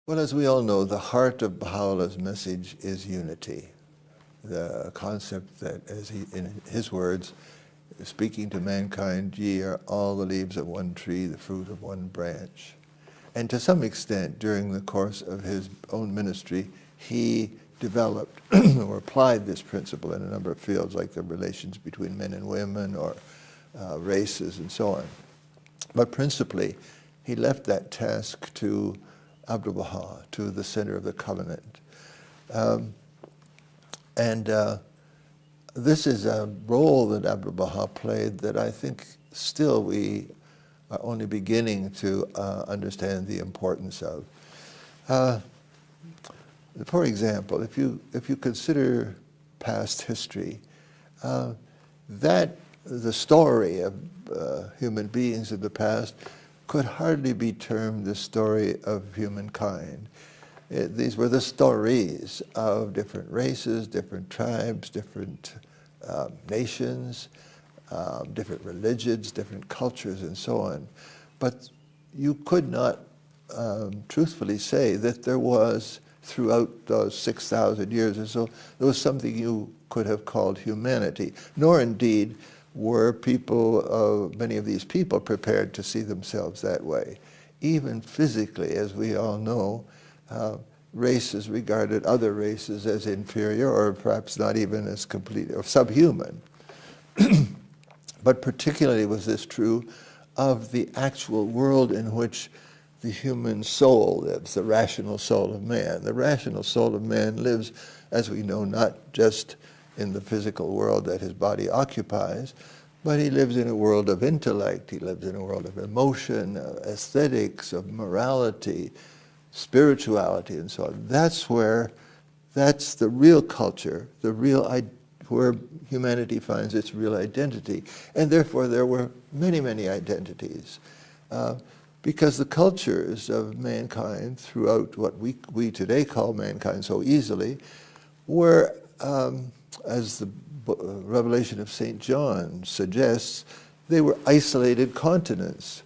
Well, as we all know, the heart of Baha'u'llah's message is unity. The concept that, as he, in his words, speaking to mankind, ye are all the leaves of one tree, the fruit of one branch. And to some extent, during the course of his own ministry, he developed or applied this principle in a number of fields, like the relations between men and women or races and so on. But principally, he left that task to Abdu'l, to the center of the covenant. This is a role that Abdu'l played that I think still we are only beginning to understand the importance of. For example, if you consider past history, that the story of human beings in the past could hardly be termed the story of humankind. These were the stories of different races, different tribes, different nations, different religions, different cultures, and so on. But you could not truthfully say that there was, throughout those 6,000 years or so, there was something you could have called humanity, nor indeed were people, many of these people, prepared to see themselves that way. Even physically, as we all know, races regarded other races as inferior, or perhaps not even as complete or subhuman. But particularly was this true of the actual world in which the human soul lives, the rational soul of man. The rational soul of man lives, as we know, not just in the physical world that his body occupies, but he lives in a world of intellect, he lives in a world of emotion, aesthetics, of morality, spirituality, and so on. That's the real culture, where humanity finds its real identity. And therefore there were many, many identities. Because the cultures of mankind throughout what we today call mankind so easily were, as the Revelation of St. John suggests, they were isolated continents.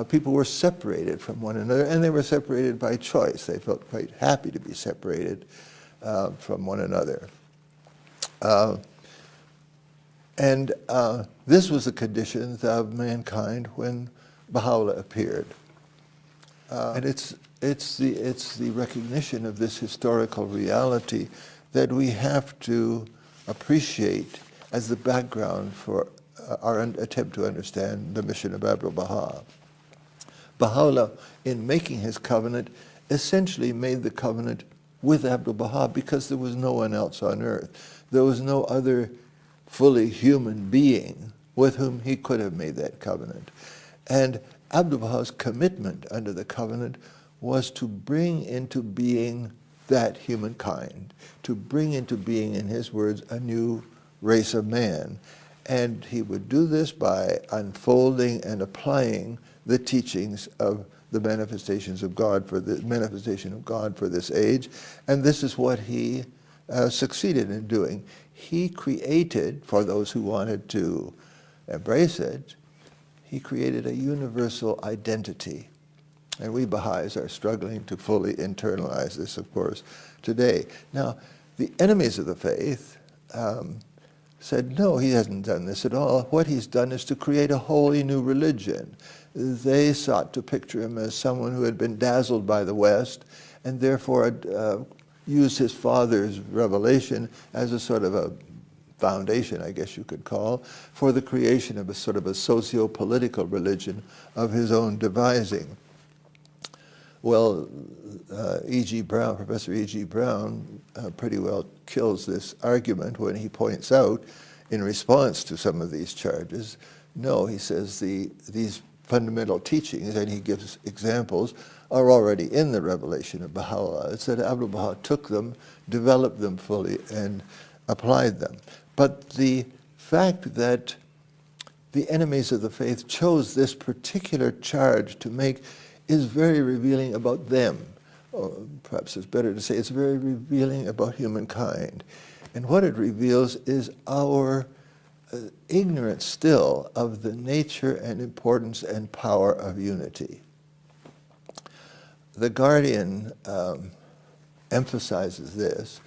People were separated from one another, and they were separated by choice. They felt quite happy to be separated from one another. This was the conditions of mankind when Baha'u'llah appeared. And it's the recognition of this historical reality that we have to appreciate as the background for our attempt to understand the mission of Abdu'l. Baha'u'llah, in making his covenant, essentially made the covenant with Abdu'l because there was no one else on earth. There was no other fully human being with whom he could have made that covenant. And Abdu'l commitment under the covenant was to bring into being that humankind, to bring into being, in his words, a new race of man. And he would do this by unfolding and applying the teachings of the manifestations of God for the manifestation of God for this age. And this is what he succeeded in doing. He created, for those who wanted to embrace it, he created a universal identity. And we Baha'is are struggling to fully internalize this, of course, today. Now, the enemies of the faith said, no, he hasn't done this at all. What he's done is to create a wholly new religion. They sought to picture him as someone who had been dazzled by the West and therefore used his father's revelation as a sort of a foundation, I guess you could call, for the creation of a sort of a socio-political religion of his own devising. Well, E.G. Brown, Professor E.G. Brown, pretty well kills this argument when he points out, in response to some of these charges, no, he says these fundamental teachings, and he gives examples, are already in the revelation of Baha'u'llah. It's that Abdu'l took them, developed them fully, and applied them. But the fact that the enemies of the faith chose this particular charge to make is very revealing about them. Or perhaps it's better to say it's very revealing about humankind. And what it reveals is our ignorance still of the nature and importance and power of unity. The Guardian emphasizes this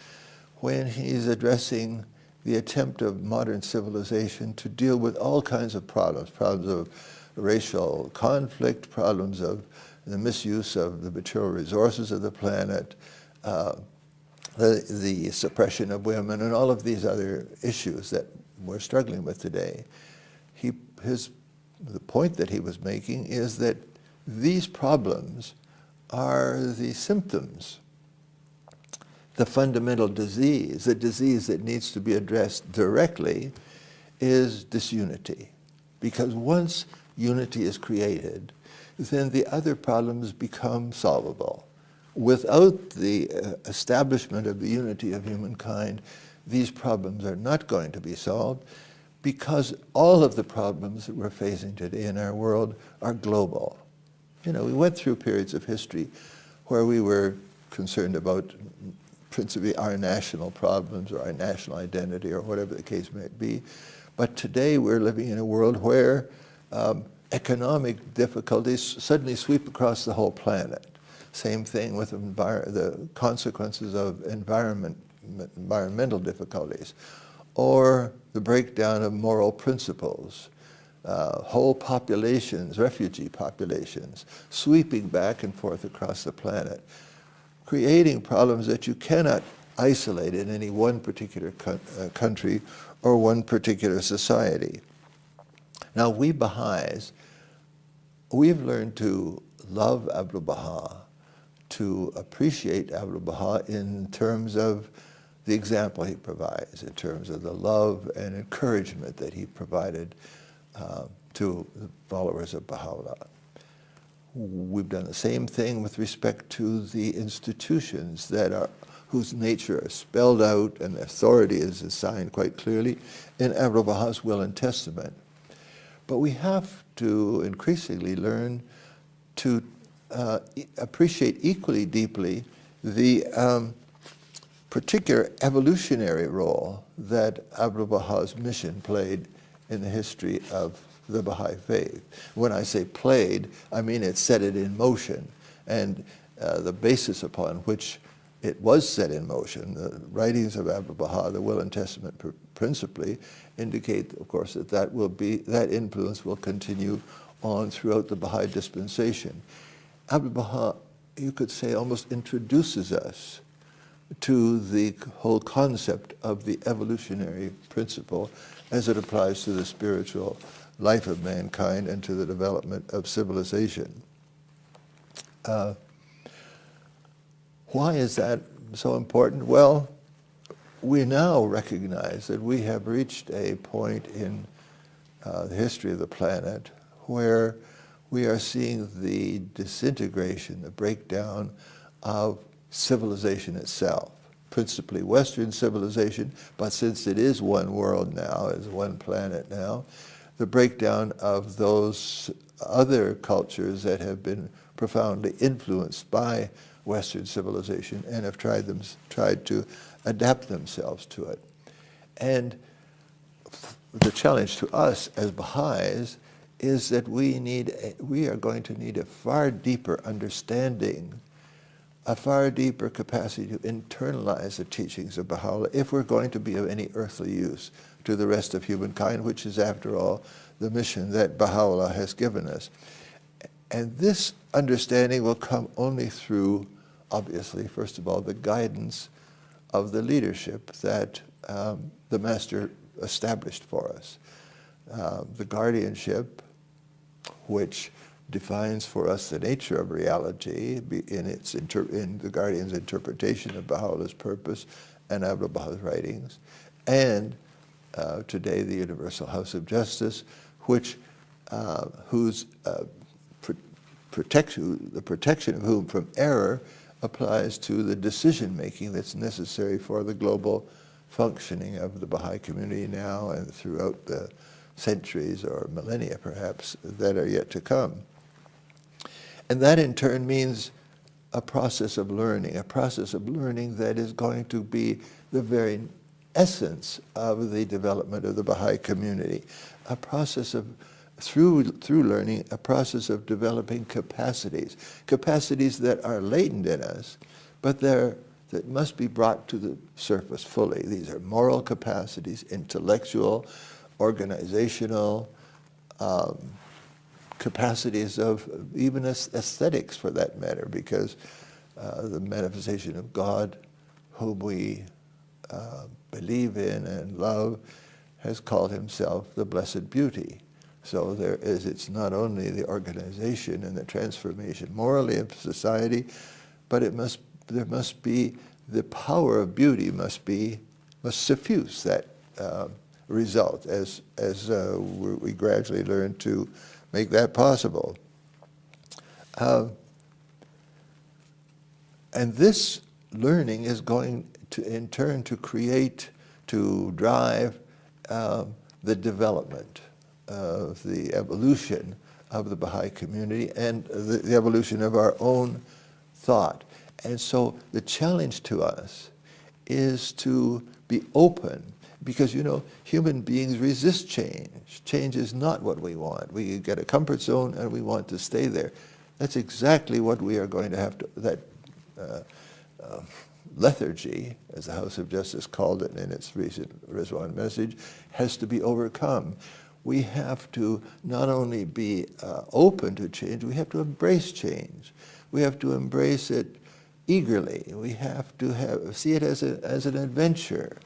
when he's addressing the attempt of modern civilization to deal with all kinds of problems, problems of racial conflict, problems of the misuse of the material resources of the planet, the suppression of women, and all of these other issues that we're struggling with today. The point that he was making is that these problems are the symptoms. The fundamental disease, the disease that needs to be addressed directly, is disunity. Because once unity is created, then the other problems become solvable. Without the establishment of the unity of humankind, these problems are not going to be solved, because all of the problems that we're facing today in our world are global. You know, we went through periods of history where we were concerned about principally our national problems or our national identity or whatever the case may be. But today we're living in a world where economic difficulties suddenly sweep across the whole planet. Same thing with the consequences of environmental difficulties, or the breakdown of moral principles. Whole populations, refugee populations, sweeping back and forth across the planet, creating problems that you cannot isolate in any one particular country or one particular society. Now, we Baha'is, we've learned to love Abdu'l, to appreciate Abdu'l in terms of the example he provides, in terms of the love and encouragement that he provided to the followers of Baha'u'llah. We've done the same thing with respect to the institutions whose nature is spelled out and authority is assigned quite clearly in Abdu'l-Baha's Will and Testament. But we have to increasingly learn to appreciate equally deeply the particular evolutionary role that Abdu'l-Baha's mission played in the history of the Baha'i faith. When I say played, I mean it set it in motion, and the basis upon which it was set in motion, the writings of Abdu'l-Baha, the Will and Testament principally, indicate, of course, that influence will continue on throughout the Baha'i dispensation. Abdu'l-Baha, you could say, almost introduces us to the whole concept of the evolutionary principle as it applies to the spiritual life of mankind and to the development of civilization. Why is that so important? Well, we now recognize that we have reached a point in the history of the planet where we are seeing the disintegration, the breakdown of civilization itself, principally Western civilization, but since it is one world now, is one planet now, the breakdown of those other cultures that have been profoundly influenced by Western civilization and have tried to adapt themselves to it. And the challenge to us as Baha'is is that we are going to need a far deeper understanding, a far deeper capacity to internalize the teachings of Baha'u'llah if we're going to be of any earthly use to the rest of humankind, which is, after all, the mission that Baha'u'llah has given us. And this understanding will come only through, obviously, first of all, the guidance of the leadership that the Master established for us. The guardianship, which defines for us the nature of reality in the Guardian's interpretation of Baha'u'llah's purpose and Abdu'l-Baha's writings, and today the Universal House of Justice, whose the protection of whom from error applies to the decision-making that's necessary for the global functioning of the Baha'i community now and throughout the centuries or millennia, perhaps, that are yet to come. And that, in turn, means a process of learning that is going to be the very essence of the development of the Baha'i community, a process of through learning, a process of developing capacities that are latent in us, but that must be brought to the surface fully. These are moral capacities, intellectual, organizational, capacities of even aesthetics, for that matter, because the manifestation of God, whom we believe in and love, has called himself the Blessed Beauty. So it's not only the organization and the transformation morally of society, but there must be the power of beauty must suffuse that result as we gradually learn to make that possible. And this learning is going to, in turn, to drive the development of the evolution of the Baha'i community and the evolution of our own thought. And so the challenge to us is to be open, because, human beings resist change. Change is not what we want. We get a comfort zone and we want to stay there. That's exactly what we are going to have to, that lethargy, as the House of Justice called it in its recent Rizwan message, has to be overcome. We have to not only be open to change, we have to embrace change. We have to embrace it eagerly. We have to see it as an adventure,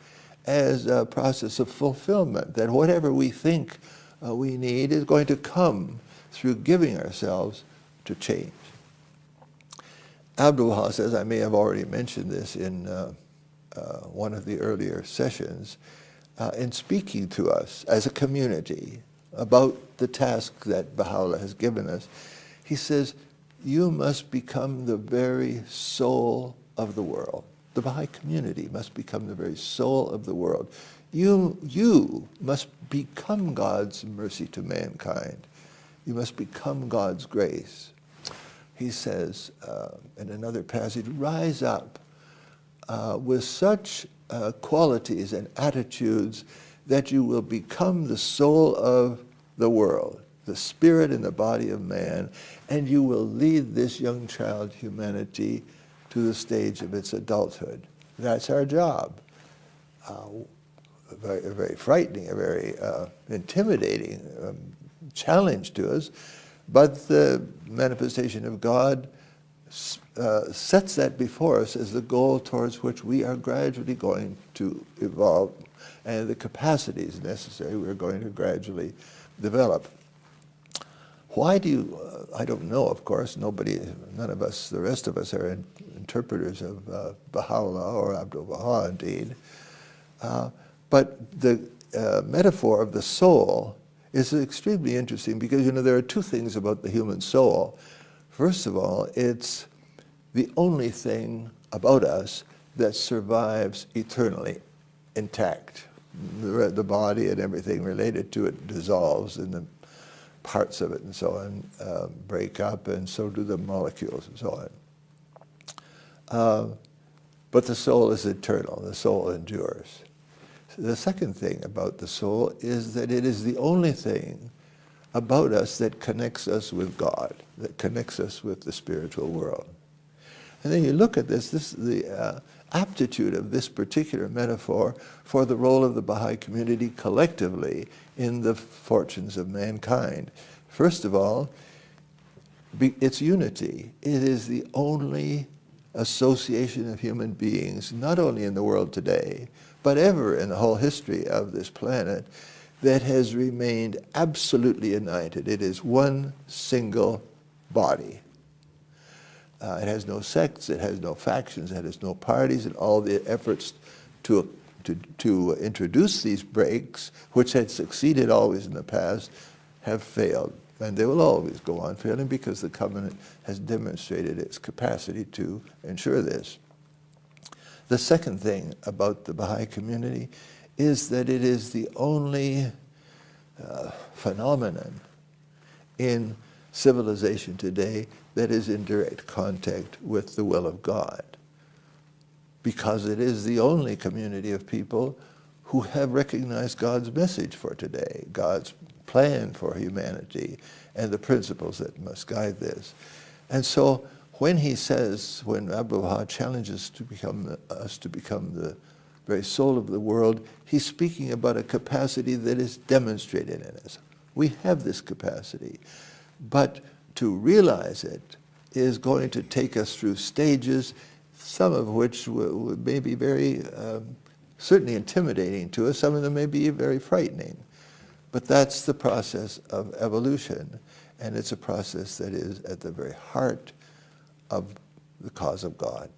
as a process of fulfillment, that whatever we think we need is going to come through giving ourselves to change. Abdu'l says, I may have already mentioned this in one of the earlier sessions, in speaking to us as a community about the task that Baha'u'llah has given us. He says, you must become the very soul of the world. The Baha'i community must become the very soul of the world. You must become God's mercy to mankind. You must become God's grace. He says in another passage, rise up with such qualities and attitudes that you will become the soul of the world, the spirit and the body of man, and you will lead this young child humanity to the stage of its adulthood. That's our job. A very frightening, a very intimidating challenge to us, but the manifestation of God sets that before us as the goal towards which we are gradually going to evolve, and the capacities necessary we're going to gradually develop. Why do you, I don't know, of course, none of us, the rest of us are interpreters of Baha'u'llah or Abdu'l Baha indeed, but the metaphor of the soul is extremely interesting because, there are two things about the human soul. First of all, it's the only thing about us that survives eternally intact. The body and everything related to it dissolves, and the parts of it and so on break up, and so do the molecules and so on. But the soul is eternal. The soul endures. The second thing about the soul is that it is the only thing about us that connects us with God, that connects us with the spiritual world. And then you look at the aptitude of this particular metaphor for the role of the Baha'i community collectively in the fortunes of mankind. First of all, its unity. It is the only association of human beings, not only in the world today, but ever in the whole history of this planet, that has remained absolutely united. It is one single body. It has no sects, it has no factions, it has no parties, and all the efforts to introduce these breaks, which had succeeded always in the past, have failed. And they will always go on failing because the covenant has demonstrated its capacity to ensure this. The second thing about the Baha'i community is that it is the only phenomenon in civilization today that is in direct contact with the will of God, because it is the only community of people who have recognized God's message for today, God's plan for humanity and the principles that must guide this. And so when he says, when Abdu'l challenges us to become the very soul of the world, he's speaking about a capacity that is demonstrated in us. We have this capacity, but to realize it is going to take us through stages, some of which may be very, certainly intimidating to us, some of them may be very frightening. But that's the process of evolution, and it's a process that is at the very heart of the cause of God.